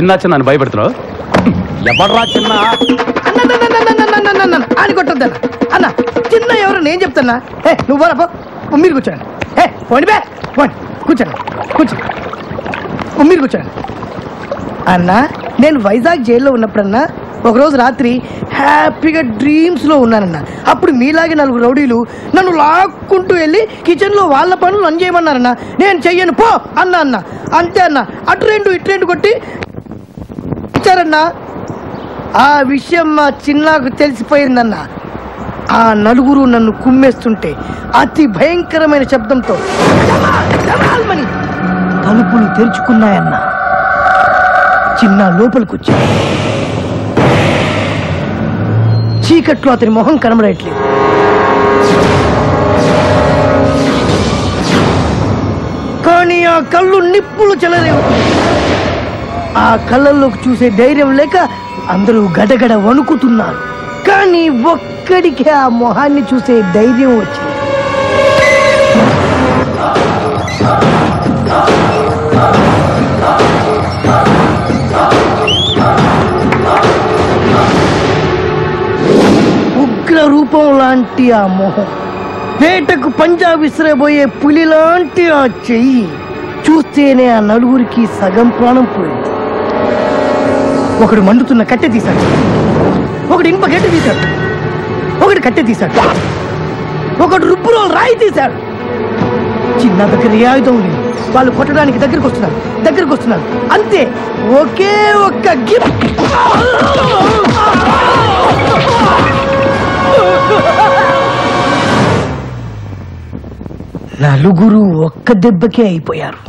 చిన్న చిన్న అని భయపెడుతున్నావు? ఎవడ్రా చిన్న అని కొట్టద్దా అన్న? చిన్న ఎవరు నేను చెప్తున్నా. నువ్వు పోరా, మీరు కూర్చోండి. పోండి బే, పోండి, కూర్చోండి, కూర్చోండి, మీరు కూర్చోండి. అన్నా, నేను వైజాగ్ జైల్లో ఉన్నప్పుడన్నా ఒకరోజు రాత్రి హ్యాపీగా డ్రీమ్స్లో ఉన్నానన్న. అప్పుడు మీలాగే 4 రౌడీలు నన్ను లాక్కుంటూ వెళ్ళి కిచెన్లో వాళ్ళ పనులు నన్ను చేయమన్నారన్న. నేను చెయ్యను పో అన్న. అంతే అన్న, అటు 2 ఇటు 2 కొట్టి ఇచ్చారన్నా. ఆ విషయం మా చిన్నాకు తెలిసిపోయిందన్న. ఆ 4 నన్ను కుమ్మేస్తుంటే అతి భయంకరమైన శబ్దంతో తలుపులు తెరుచుకున్నాయన్న. చిన్న లోపలికి వచ్చా. చీకట్లో అతని మొహం కనబడట్లేదు. కానీ ఆ కళ్ళు నిప్పులు చెలరేవు. ఆ కళ్ళల్లోకి చూసే ధైర్యం లేక అందరూ గడగడ వణుకుతున్నారు. కానీ ఒక్కడికి ఆ మొహాన్ని చూసే ధైర్యం వచ్చింది. ఉగ్ర రూపం లాంటి ఆ మొహం, వేటకు పంజా విసిరబోయే పులి లాంటి ఆ చెయ్యి చూస్తేనే ఆ 4 సగం ప్రాణం పోయింది. ఒకడు మండుతున్న కట్టె తీశాడు, ఒకడు ఇనుప గడ్డ తీశాడు, ఒకడు కట్టె తీశాడు, ఒకడు రుబ్బులో రాయి తీశాడు. చిన్న దగ్గర ఏ ఆయుధం లేదు. వాళ్ళు కొట్టడానికి దగ్గరికి వస్తున్నారు. అంతే, ఒకే ఒక్క గిఫ్ట్. 4 ఒక్క దెబ్బకే అయిపోయారు.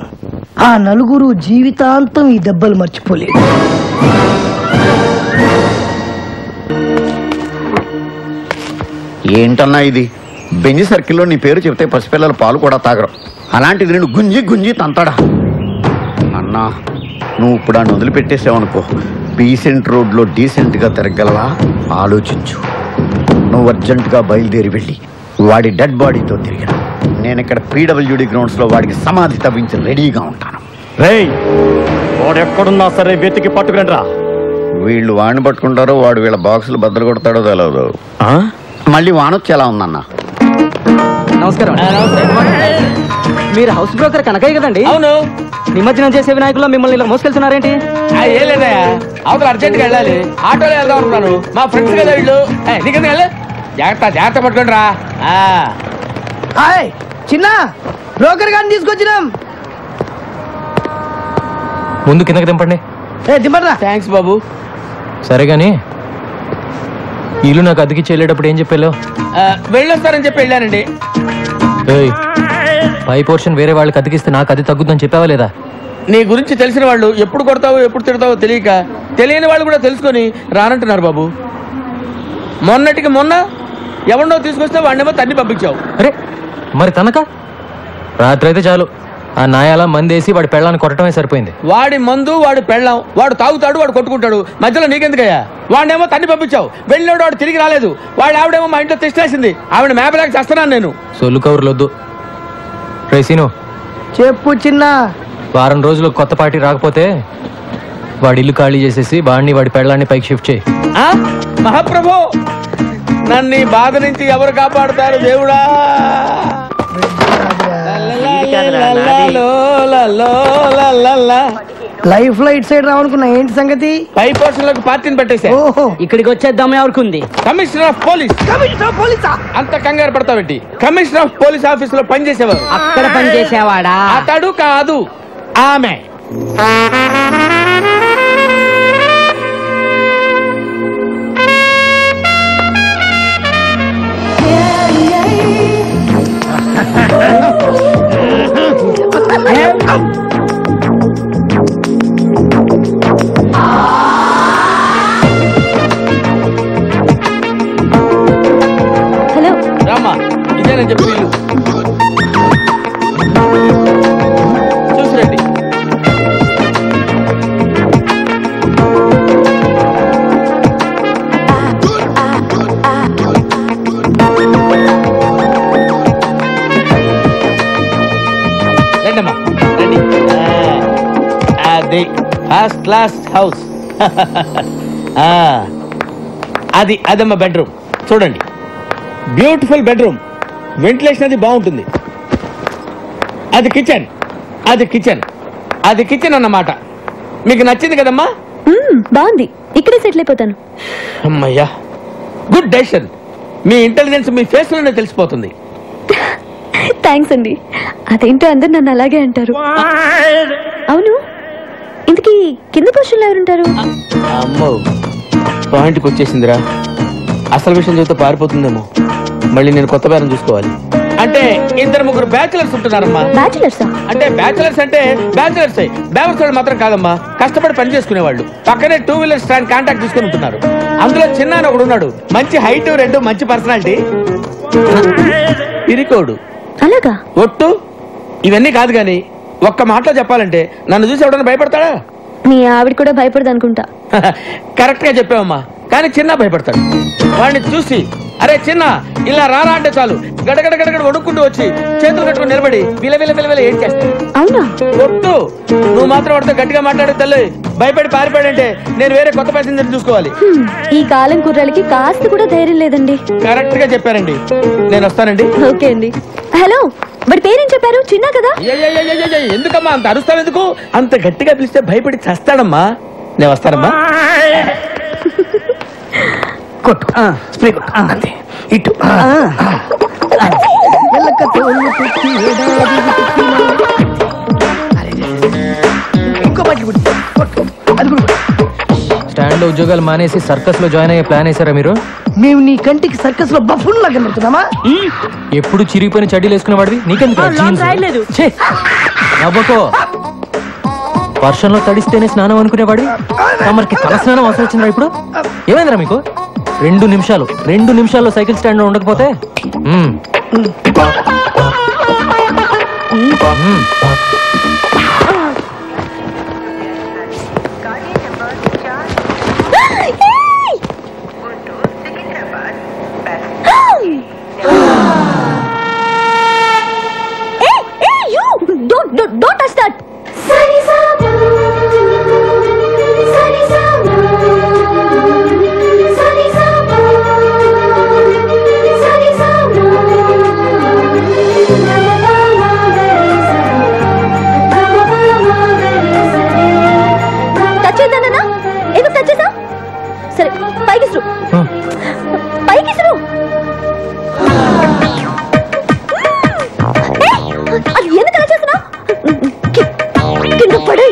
ఆ 4 జీవితాంతం ఈ దెబ్బలు మర్చిపోలేదు. ఏంటన్నా ఇది? బెంజి సర్కిల్లో నీ పేరు చెప్తే పసిపిల్లలు పాలు కూడా తాగరు. అలాంటిది నేను గుంజి తంతాడా? అన్నా, నువ్వు ఇప్పుడు ఆ నదులు పెట్టేసావనుకో, డీసెంట్ రోడ్లో డీసెంట్గా తిరగలవా? ఆలోచించు. నువ్వు అర్జెంటుగా బయలుదేరి వెళ్ళి వాడి డెడ్ బాడీతో తిరిగిన నేను ఇక్కడ PWD గ్రౌండ్స్లో వాడికి సమాధి తవ్వించి రెడీగా ఉంటాను. రేయ్, వాడు ఎక్కడున్నా సరే వెతికి పట్టుకురండి రా. వీళ్ళు వాడిని పట్టుకుంటారో వాడు వీళ్ళ బాక్సులు బద్దలు కొడతాడో తెలియదు. మళ్ళీ వానొచ్చి ఎలా ఉందన్నా? నమస్కారం. మీరు హౌస్ బ్రోకర్ కనకయ్య కదండి? అవును. నిమజ్జనం చేసే వినాయకుల్లో మిమ్మల్ని ఇలా మోసుకెళ్తున్నారేంటి? ఏం లేదయ్యా, అవతల అర్జెంట్ గా వెళ్ళాలి, ఆటోలో వెళ్దాం అనుకున్నాను. మా ఫ్రెండ్స్ కదా వీళ్ళు. నీకెందుకు వెళ్ళి జాగ్రత్త పట్టుకోండి రా. హాయ్ చిన్న, బ్రోకర్ గారిని తీసుకొచ్చినాం. ముందు కిందకి దింపండి. దింపరా. థ్యాంక్స్ బాబు. సరే గాని ఇల్లు నాకు అద్దెకి చెల్లేటప్పుడు ఏం చెప్పాలో? వెళ్ళొస్తారని చెప్పి వెళ్ళానండి. పై పోర్షన్ వేరే వాళ్ళకి అద్దెకిస్తే నాకు అది తగ్గుద్దని చెప్పావా లేదా? నీ గురించి తెలిసిన వాళ్ళు ఎప్పుడు కొడతావో ఎప్పుడు తిడతావో తెలియక తెలియని వాళ్ళు కూడా తెలుసుకొని రానంటున్నారు బాబు. మొన్నటికి మొన్న ఎవరినో తీసుకొస్తే వాడినేమో తన్ని పంపించావు. అరే మరి తనక రాత్రి అయితే చాలు, ఆ నాయాల మందేసి వాడి పెళ్ళాన్ని కొట్టడమే సరిపోయింది. వాడి మందు, వాడి పెళ్ళాం, వాడు తాగుతాడు, వాడు కొట్టుకుంటాడు. మధ్యలో నీకెందుకయ్యా? వాడినేమో తన్ని పంపించావు. వెళ్ళినోడు వాడు తిరిగి రాలేదు. వాడు ఆవిడేమో మా ఇంట్లో తెచ్చేసింది. ఆవిడ మేపలేక చేస్తున్నాను నేను. సొల్లు కవర్లొద్దు. రేసీను చెప్పు చిన్న. వారం రోజులు కొత్త పార్టీ రాకపోతే వాడి ఇల్లు ఖాళీ చేసేసి వాడిని వాడి పెళ్ళాన్ని పైకి షిఫ్ట్ చేయి. మహాప్రభు, నన్ను ఈ బాధ నుంచి ఎవరు కాపాడుతారు దేవుడా? లైఫ్ లో ఇటు సైడ్ రావనుకున్నా, ఏంటి సంగతి? పై పోర్షన్ లోకి పార్టీని పెట్టేసా. ఓహో, ఇక్కడికి వచ్చేద్దాం ఎవరికి? Commissioner of police. అంత కంగారు పడతావేంటి? కమిషనర్ ఆఫ్ పోలీస్ ఆఫీస్ లో పనిచేసేవారు. అక్కడ పనిచేసేవాడా? అతడు కాదు, ఆమె. హలో రామ్మా, ఇదేనని చెప్పి వీళ్ళు చూసిరండి. First class house. అదమ్మా బెడ్రూమ్. చూడండి, బ్యూటిఫుల్ బెడ్రూమ్. వెంటిలేషన్ అది బాగుంటుంది. అది కిచెన్ అన్నమాట. మీకు నచ్చింది కదమ్మా? బాగుంది, ఇక్కడే సెటిల్ అయిపోతాను. అమ్మయ్యా, గుడ్ డెసిషన్. మీ ఇంటెలిజెన్స్ మీ ఫేస్ లోనే తెలిసిపోతుంది. థ్యాంక్స్ అండి. అదేంటో అందరు నన్ను అలాగే అంటారు. అవును, ఇంతకీ కింద పొజిషన్లో ఎవరుంటారు? అమ్మో, పాయింట్కి వచ్చేసిందిరా. అసలు విషయం చెబితే పారిపోతుందేమో. మళ్ళీ నేను కొత్త బేరం చూసుకోవాలి. అంటే 2-3 బ్యాచులర్స్ ఉంటున్నారమ్మా. బ్యాచులర్సా? అంటే బ్యాచులర్స్ బ్యావర్స్ వాళ్ళు మాత్రం కాదమ్మా, కష్టపడి పని చేసుకునేవాళ్ళు. పక్కనే 2 వీలర్ స్టాండ్ కాంటాక్ట్ తీసుకుని ఉంటున్నారు. అందులో చిన్న ఒకడు ఉన్నాడు, మంచి హైట్, 2 మంచి పర్సనాలిటీ, పిరికోడు. అలాగా? ఒట్టు. ఇవన్నీ కాదు గాని ఒక్క మాటలో చెప్పాలంటే నన్ను చూసి ఎవడన్నా భయపడతాడా? మీ ఆవిడ కూడా భయపడదు అనుకుంటా. కరెక్ట్ గా చెప్పావమ్మా. కానీ చిన్న భయపడతాడు. వాడిని చూసి అరే చిన్న ఇలా రారా అంటే చాలు గడగడ గడగడ వణుక్కుంటూ వచ్చి చేతులు కట్టుకుని నిలబడి విల ఏం చేస్తాడు. అవునా? ఒట్టు. నువ్వు మాత్రం వాడితో గట్టిగా మాట్లాడే తల్లి. భయపడి పారిపోయాడంటే నేను వేరే కొత్త ప్యాసింజర్ చూసుకోవాలి. ఈ కాలం కుర్రాలకి కాస్త కూడా ధైర్యం లేదండి. కరెక్ట్ గా చెప్పారండి. నేను వస్తానండి. ఓకే అండి. హలో, వాడి పేరేం చెప్పారు? చిన్న కదా? ఎందుకమ్మా అంత అరుస్తావు? ఎందుకు అంత గట్టిగా పిలిస్తే భయపడి చస్తాడమ్మా. నేను వస్తానమ్మా. కొట్టు, స్ప్రే కొట్టు. అంతే. ఇటు ఇంకో బట్టి కొట్టు. అది కూడా స్టాండ్ లో ఉద్యోగాలు మానేసి సర్కస్ లో జాయిన్ అయ్యే ప్లాన్ వేసారా మీరు? మేము నీ కంటికి సర్కస్ లో బఫూన్ లాగా కనబడుతున్నామా? ఎప్పుడు చిరిగిపోయిన చడ్డీలు వేసుకునేవాడివి, నీకెందుకు? నవ్వకో. వర్షంలో తడిస్తేనే స్నానం అనుకునేవాడి తమరికి తల స్నానం అవసరం వచ్చిందా ఇప్పుడు? ఏమైందిరా మీకు? 2 నిమిషాల్లో సైకిల్ స్టాండ్ లో ఉండకపోతే Don't touch that. సరే, పైకి అది ఎందుకు అలా చేస్తున్నా? కింద పడి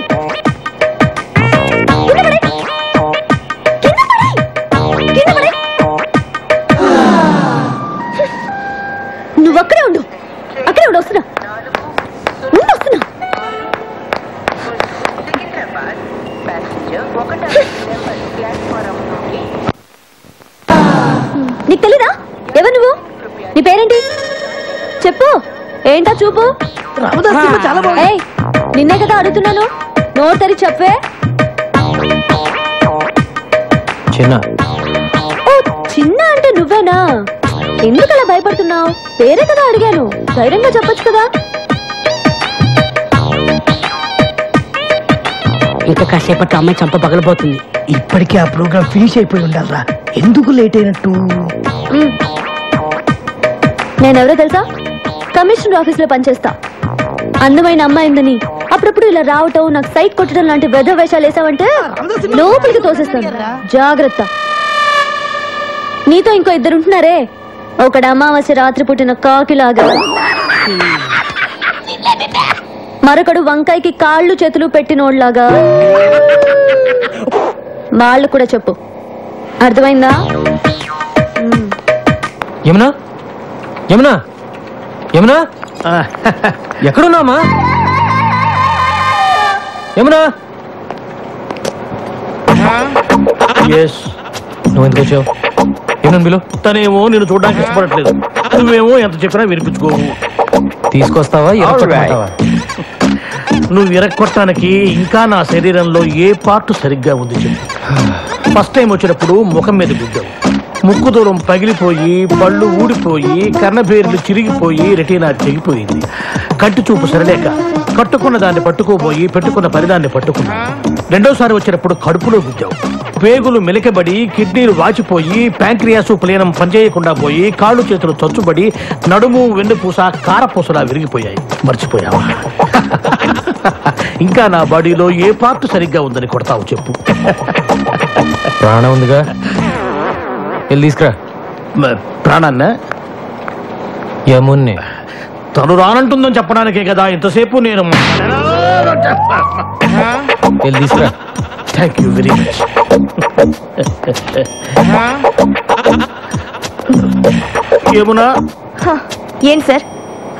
నువ్వు అక్కడే ఉండు. వస్తున్నా. నీకు తెలీదా? ఎవరు నువ్వు? నీ పేరేంటి చెప్పు. ఏంటా చూపు? చాలా బాగుంది. నిన్నే కదా అడుగుతున్నాను, నోరు తెరి చెప్పే. చిన్న. ఓ, చిన్న అంటే నువ్వేనా? ఎందుకలా భయపడుతున్నావు? పేరే కదా అడిగాను, ధైర్యంగా చెప్పొచ్చు కదా. ఇంకా కాసేపట్లో అమ్మాయి చంప పగలబోతుంది. ఇప్పటికే ఆ ప్రోగ్రామ్ ఫినిష్ అయిపోయి ఉండాలరా, ఎందుకు లేట్ అయినట్టు? నేనెవరో తెలుసా? కమిషనర్ ఆఫీస్ లో పనిచేస్తా. అందమైన అమ్మాయిందని అప్పుడప్పుడు ఇలా రావటం, నాకు సైట్ కొట్టడం లాంటి వెధ వేషాలు వేసావంటే లోపలికి తోసేస్తాను. జాగ్రత్త. నీతో ఇంకో 2 ఉంటున్నారే, ఒకడు అమావాస్య రాత్రి పుట్టిన కాకిలాగా, మరొకడు వంకాయకి కాళ్ళు చేతులు పెట్టినోడ్లాగా. వాళ్ళు కూడా చెప్పు, అర్థమైందా? యమునా, యమునా, యమునా, ఎక్కడున్నామా? యమునా, నువ్వు ఎందుకు వచ్చావు? ఏమన్నా బిలు? తనేమో నేను చూడడానికి ఇష్టపడట్లేదు, నువ్వేమో ఎంత చెప్పినా వినిపించుకోవు. తీసుకొస్తావా? నువ్వు విరక్కొట్టడానికి ఇంకా నా శరీరంలో ఏ పార్ట్ సరిగ్గా ఉంది చెప్పు. ఫస్ట్ టైం వచ్చినప్పుడు ముఖం మీద గుద్దావు, ముక్కు దూరం పగిలిపోయి పళ్ళు ఊడిపోయి కర్ణబేర్లు చిరిగిపోయి రెటీనా తెగిపోయింది. కంటి చూపు సరిలేక కట్టుకున్న దాన్ని పట్టుకోబోయి పెట్టుకున్న పరిదాన్ని పట్టుకున్నా. రెండోసారి వచ్చినప్పుడు కడుపులో గుద్దావు. పేగులు మెలికబడి కిడ్నీలు వాచిపోయి ప్యాంక్రియాసు ప్లీనం పనిచేయకుండా పోయి కాళ్ళు చేతులు చచ్చుబడి నడుము వెన్నుపూస కారపూసలా విరిగిపోయాయి. మర్చిపోయావా? ఇంకా నా బాడీలో ఏ పార్ట్ సరిగ్గా ఉందని కొడతావు చెప్పు. ప్రాణం ఉందిగా, వెళ్ళి తీసుకురా. ప్రాణాన్న యమున్ని తను రానంటుందని చెప్పడానికే కదా ఇంతసేపు నేను. వెళ్ళి తీసుకురా. Thank you very much. Yamuna, ఏం సార్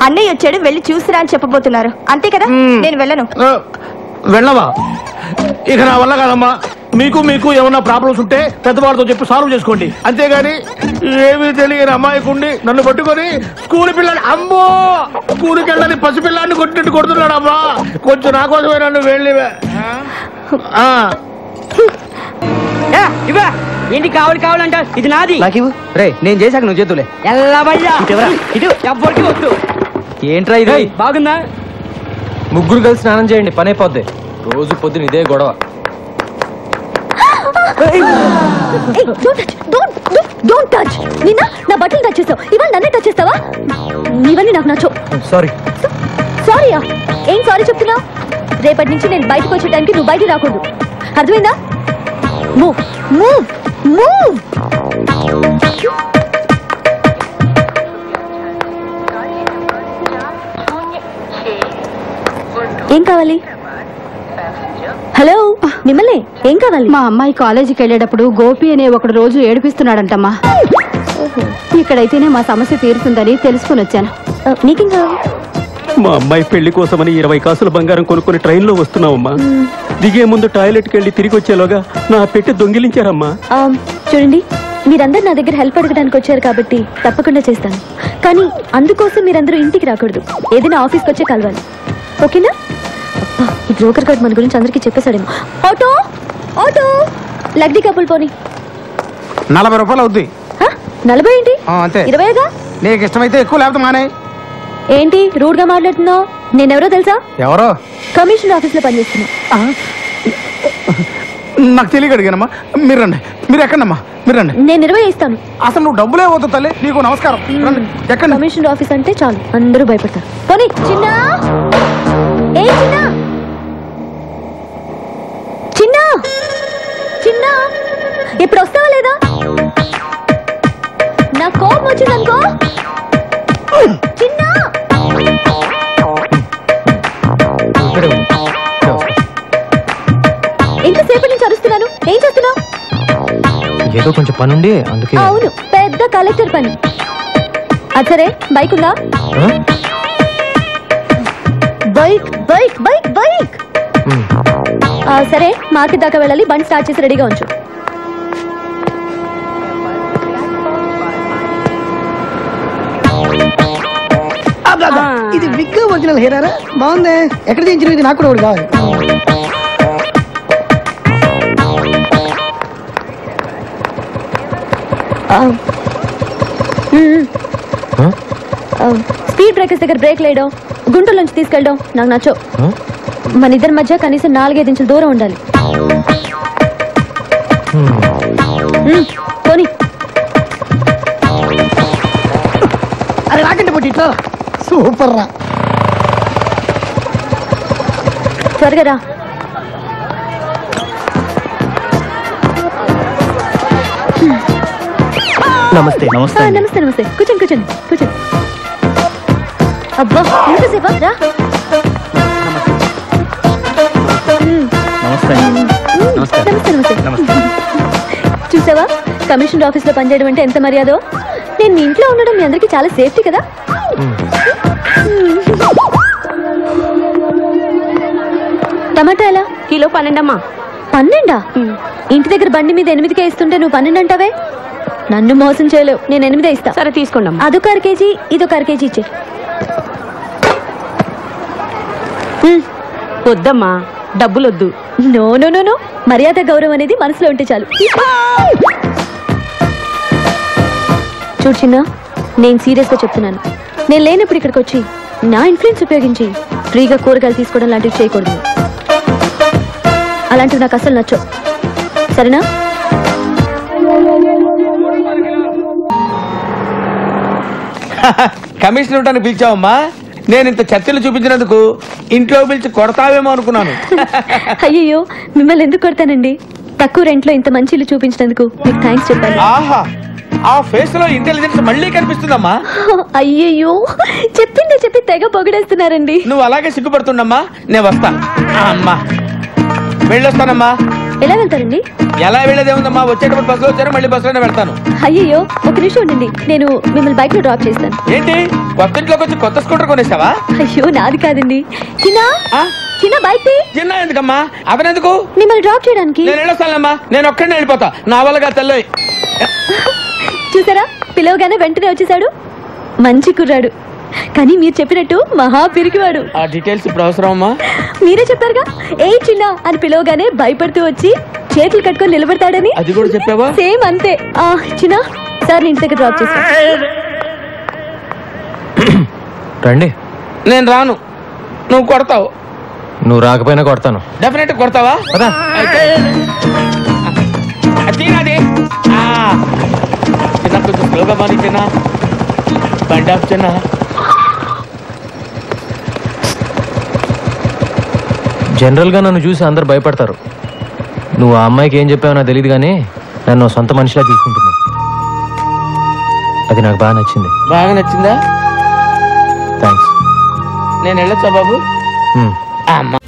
అన్నయ్య వచ్చాడు, వెళ్ళి చూసిరా అని చెప్పబోతున్నారు అంతే కదా? నేను వెళ్ళను. వెళ్ళవా? ఇక నా వల్ల కాదమ్మా. మీకు ఏమన్నా ప్రాబ్లమ్స్ ఉంటే పెద్దవాళ్ళతో చెప్పి సాల్వ్ చేసుకోండి. అంతేగాని ఏమీ తెలియని అమ్మాయికుండి నన్ను పట్టుకొని స్కూల్ పిల్లని, అమ్మో స్కూల్కి వెళ్ళని పసిపిల్లాన్ని కొట్టినట్టు కొడుతున్నాడు అమ్మా. కొంచెం నా కోసమే నన్ను వెళ్ళి. ఏంటి కావాలంట? ఇది నాది. నాకు రే, నేను చేశాక నువ్వు చేతులే. ఎవ్వరికి వద్దు. ఏంట్రా ఇది? బాగుందా? ముగ్గురు కలిసి స్నానం చేయండి, పని అయిపోద్ది. రోజు పొద్దున ఇదే గొడవ. నిన్న నా బట్టలు టచ్ చేస్తావు, ఇవాళ నన్నే టచ్ చేస్తావా? ఇవన్నీ నాకు నచ్చవు. సారీ. సారీయా? ఏం సారీ చెప్తున్నావు? రేపటి నుంచి నేను బయటకు వచ్చే టైంకి నువ్వు బయట రాకూడదు, అర్థమైందా? Move move move. ఏం కావాలి? హలో, మిమ్మల్ని ఏం కావాలి? మా అమ్మాయి కాలేజీకి వెళ్ళేటప్పుడు గోపి అనే ఒకడు రోజు ఏడిపిస్తున్నాడంటమ్మా. ఇక్కడైతేనే మా సమస్య తీరుతుందని తెలుసుకుని వచ్చాను. నీకేం కావాలి? మా అమ్మాయి పెళ్లి కోసమని 20 కాసుల బంగారం కొనుక్కుని ట్రైన్లో వస్తున్నామమ్మా. దిగే ముందు టాయిలెట్కి వెళ్ళి తిరిగి వచ్చేలోగా నా పెట్టి దొంగిలించారమ్మా. చూడండి, మీరందరూ నా దగ్గర హెల్ప్ అడగడానికి వచ్చారు కాబట్టి తప్పకుండా చేస్తాను. కానీ అందుకోసం మీరందరూ ఇంటికి రాకూడదు, ఏదైనా ఆఫీస్కి వచ్చే కలవాలి, ఓకేనా? ఈ బ్రోకర్ గారు మన గురించి అందరికీ చెప్పేశాడేమో. ఆటో ఆటో లగ్డీ కప్పులు పోని. 40 రూపాయలు అవుద్ది. 40 ఏంటి? అంతే. 20గా? నీకు ఇష్టమైతే ఎక్కువ, లేకపోతే మానే. ఏంటి రూడ్ గా మాట్లాడుతున్నావు? నేనెవరో తెలుసా? ఎవరో? కమిషన్ ఆఫీస్ లో పనిచేస్తున్నా. నాకు తెలియక అడిగానమ్మా. మీరు రండి. మీరు ఎక్కడమ్మా? మీరు రండి. నేను 20 ఇస్తాను. అసలు నువ్వు డబ్బులే వద్దు తల్లి, నీకు నమస్కారం. ఎక్కడ? కమిషన్ ఆఫీస్ అంటే చాలు అందరూ భయపడతారు. పోనీ. చిన్న ఏ చిన్న చిన్న చిన్న ఇప్పుడు వస్తావా లేదా? నా కోపం వచ్చిందనుకో. చిన్న ఎంతసేపటి నుంచి అరుస్తున్నాను, ఏం చేస్తున్నావు? ఏదో కొంచెం పనుండి అందుకే. అవును, పెద్ద కలెక్టర్ పని. అచ్చరే, బైక్ ఉందా? Bike bike bike bike. సరే, మార్కెట్ దాకా వెళ్ళాలి, బండి స్టార్ట్ చేసి రెడీగా ఉంచు. ఇది విగ్ ఒరిజినల్ హెయిరా? బాగుంది. ఎక్కడ చేయించిన? ఇది నాకు కూడా ఒకటి కావాలి. స్పీడ్ బ్రేకర్స్ దగ్గర బ్రేక్ లేయడం, గుంటలోంచి తీసుకెళ్ళడం నాకు నచ్చో. మన ఇద్దరి మధ్య కనీసం 4-5 ఇంచుల దూరం ఉండాలి. పోనీ. అరే రాకండి పోటీ, ఇట్లా సూపర్ రా. త్వరగా రా. నమస్తే. నమస్తే నమస్తే. కూర్చోండి కూర్చోండి కూర్చోండి. అబ్బా ఎంతసేపా? రా. నమస్తే. నమస్తే నమస్తే. చూసావా, కమిషనర్ ఆఫీస్ లో పనిచేయడం అంటే ఎంత మర్యాదో. నేను మీ ఇంట్లో ఉండడం మీ అందరికి చాలా సేఫ్టీ కదా. టమాటా ఎలా? కిలో 12 అమ్మా. 12? ఇంటి దగ్గర బండి మీద 8కే ఇస్తుంటే నువ్వు 12 అంటావే? నన్ను మోసం చేయలేవు, నేను 8 ఇస్తా. సరే తీసుకోండి. అదొక 1 కేజీ, ఇదొక 1 కేజీ ఇచ్చే. వద్దమ్మా, డబ్బులొద్దు. నో నో నో నో, మర్యాద గౌరవం అనేది మనసులో ఉంటే చాలు. చూడు చిన్న, నేను సీరియస్గా చెప్తున్నాను. నేను లేనప్పుడు ఇక్కడికి వచ్చి నా ఇన్ఫ్లుయెన్స్ ఉపయోగించి ఫ్రీగా కూరగాయలు తీసుకోవడం లాంటివి చేయకూడదు. అలాంటివి నాకు అసలు నచ్చవు, సరేనా? కమిషన్ ఇవ్వడానికి పిలిచావమ్మా? నేను ఇంత చర్చలు చూపించినందుకు ఇంట్లో పిలిచి కొడతావేమో అనుకున్నాను. అయ్యయ్యో, మిమ్మల్ని ఎందుకు కొడతానండి? తక్కువ రెంట్లో ఇంత మంచి ఇల్లు చూపించినందుకు మీకు థ్యాంక్స్ చెప్పాను. ఆహా, ఆ ఫేస్ లో ఇంటెలిజెన్స్ మళ్ళీ కనిపిస్తుందమ్మా. అయ్యయ్యో, చెప్పి తెగ పొగిడేస్తున్నారండి. నువ్వు అలాగే సిగ్గుపడుతుండమ్మా. నేను వస్తా. అమ్మా వెళ్ళొస్తానమ్మా. ఎలా వెళ్తారండి? ఎలా వెళ్ళేదేముందమ్మా, వచ్చేటప్పుడు బస్సులో వచ్చారు, మళ్ళీ బస్సులోనే వెళ్తాను. అయ్యయ్యో, ఒక నిమిషం ఉండండి, నేను మిమ్మల్ని బైక్ లో డ్రాప్ చేస్తాను. ఏంటి, కొత్త ఇంట్లోకి వచ్చి కొత్త స్కూటర్ కొనేసావా? అయ్యో, నాది కాదండి. చిన్న బైక్ చిన్న ఎందుకమ్మా? అతనెందుకు? మిమ్మల్ని డ్రాప్ చేయడానికి. నేను వెళ్ళొస్తానమ్మా. నేను ఒక్కడిని వెళ్ళిపోతా, నా వల్లగా తెల్లోయ్. చూసారా, పిలవగానే వెంటనే వచ్చేసాడు. మంచి కుర్రాడు, కానీ మీరు చెప్పినట్టు మహా పిరికివాడు. ఆ డీటెయిల్స్ ఇప్పుడు అవసరం అమ్మా? మీరే చెప్పారుగా, ఏ చిన్న అని పిలవగానే భయపడుతూ వచ్చి చేతులు కట్టుకొని నిలబడతాడని. అది కూడా చెప్పావా? సేమ్ అంతే. చిన్న, సార్ ఇంటి దగ్గర డ్రాప్ చేస్తా. రండి. నేను రాను, నువ్వు కొడతావు. నువ్వు రాకపోయినా కొడతాను. డెఫినెట్ కొడతావా? తినది చిన్న, కొంచెం స్లోగా బాని చిన్న, బండి ఆఫ్ చిన్న. జనరల్గా నన్ను చూసి అందరు భయపడతారు. నువ్వు ఆ అమ్మాయికి ఏం చెప్పావో నాకు తెలియదు, కానీ నన్ను సొంత మనిషిలా తీసుకుంటున్నావు. అది నాకు బాగా నచ్చింది. బాగా నచ్చిందా? థ్యాంక్స్. నేను వెళ్ళొచ్చా బాబు? అమ్మా